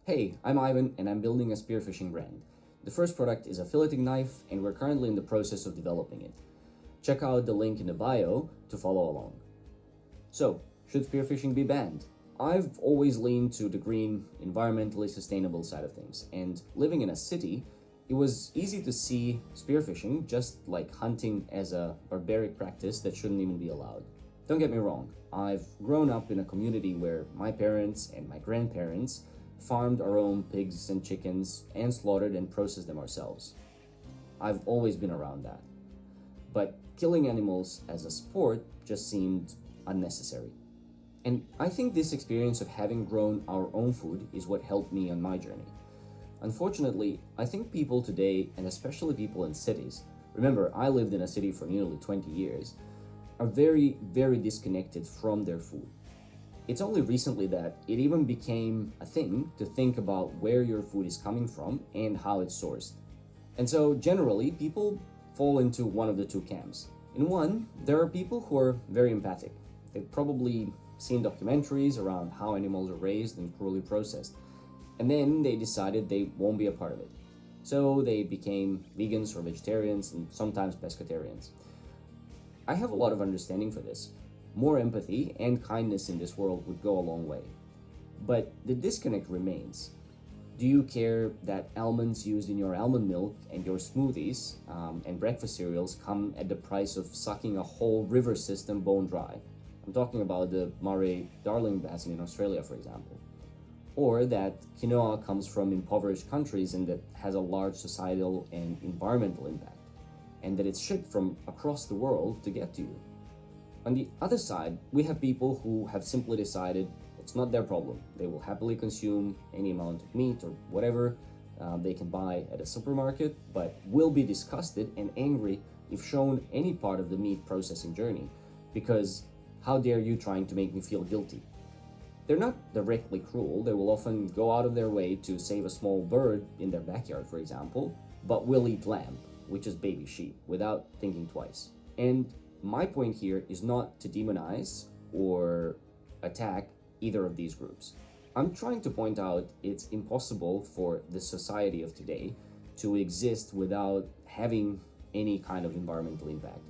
Hey, I'm Ivan and I'm building a spearfishing brand. The first product is a filleting knife and we're currently in the process of developing it. Check out the link in the bio to follow along. So, should spearfishing be banned? I've always leaned to the green, environmentally sustainable side of things, and living in a city, it was easy to see spearfishing just like hunting as a barbaric practice that shouldn't even be allowed. Don't get me wrong, I've grown up in a community where my parents and my grandparents farmed our own pigs and chickens and slaughtered and processed them ourselves. I've always been around that. But killing animals as a sport just seemed unnecessary. And I think this experience of having grown our own food is what helped me on my journey. Unfortunately, I think people today, and especially people in cities, remember I lived in a city for nearly 20 years, are very, very disconnected from their food. It's only recently that it even became a thing to think about where your food is coming from and how it's sourced. And so generally, people fall into one of the two camps. In one, there are people who are very empathic. They've probably seen documentaries around how animals are raised and cruelly processed. And then they decided they won't be a part of it. So they became vegans or vegetarians and sometimes pescatarians. I have a lot of understanding for this. More empathy and kindness in this world would go a long way. But the disconnect remains. Do you care that almonds used in your almond milk and your smoothies and breakfast cereals come at the price of sucking a whole river system bone dry? I'm talking about the Murray-Darling Basin in Australia, for example. Or that quinoa comes from impoverished countries and that has a large societal and environmental impact, and that it's shipped from across the world to get to you. On the other side, we have people who have simply decided it's not their problem. They will happily consume any amount of meat or whatever they can buy at a supermarket, but will be disgusted and angry if shown any part of the meat processing journey, because how dare you trying to make me feel guilty? They're not directly cruel. They will often go out of their way to save a small bird in their backyard, for example, but will eat lamb, which is baby sheep, without thinking twice. And my point here is not to demonize or attack either of these groups. I'm trying to point out it's impossible for the society of today to exist without having any kind of environmental impact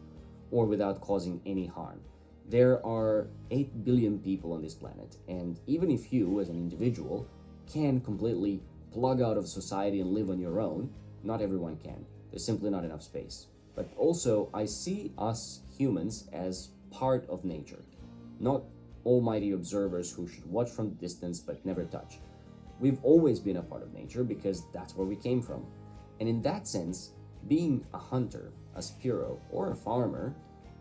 or without causing any harm. There are 8 billion people on this planet, and even if you, as an individual, can completely plug out of society and live on your own, not everyone can. There's simply not enough space. But also, I see us humans as part of nature, not almighty observers who should watch from a distance but never touch. We've always been a part of nature because that's where we came from. And in that sense, being a hunter, a spearo, or a farmer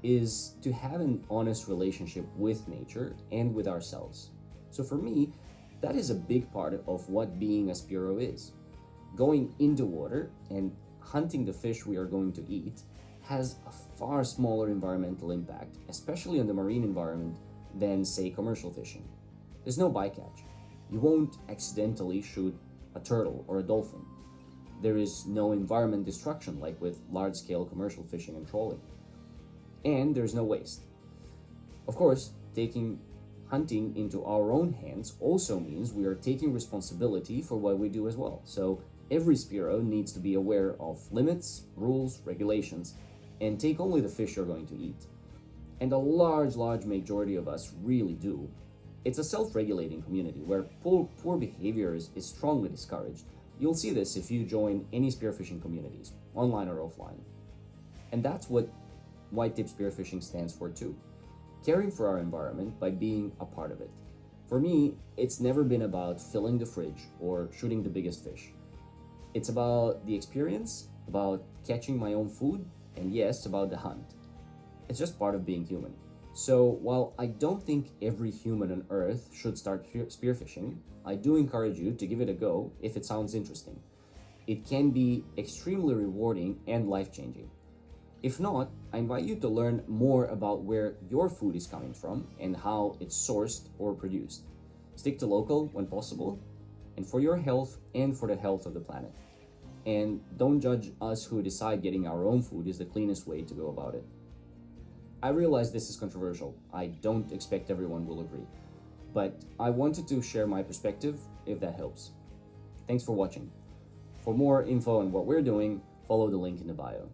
is to have an honest relationship with nature and with ourselves. So for me, that is a big part of what being a spearo is. Going into water and hunting the fish we are going to eat has a far smaller environmental impact, especially on the marine environment, than, say, commercial fishing. There's no bycatch. You won't accidentally shoot a turtle or a dolphin. There is no environment destruction like with large-scale commercial fishing and trolling. And there's no waste. Of course, taking hunting into our own hands also means we are taking responsibility for what we do as well. So every spearo needs to be aware of limits, rules, regulations, and take only the fish you're going to eat. And a large majority of us really do. It's a self-regulating community where poor behavior is strongly discouraged. You'll see this if you join any spearfishing communities, online or offline. And that's what White Tip Spearfishing stands for too. Caring for our environment by being a part of it. For me, it's never been about filling the fridge or shooting the biggest fish. It's about the experience, about catching my own food, and yes, about the hunt. It's just part of being human. So while I don't think every human on Earth should start spearfishing, I do encourage you to give it a go if it sounds interesting. It can be extremely rewarding and life-changing. If not, I invite you to learn more about where your food is coming from and how it's sourced or produced. Stick to local when possible, and for your health and for the health of the planet. And don't judge us who decide getting our own food is the cleanest way to go about it. I realize this is controversial. I don't expect everyone will agree. But I wanted to share my perspective if that helps. Thanks for watching. For more info on what we're doing, follow the link in the bio.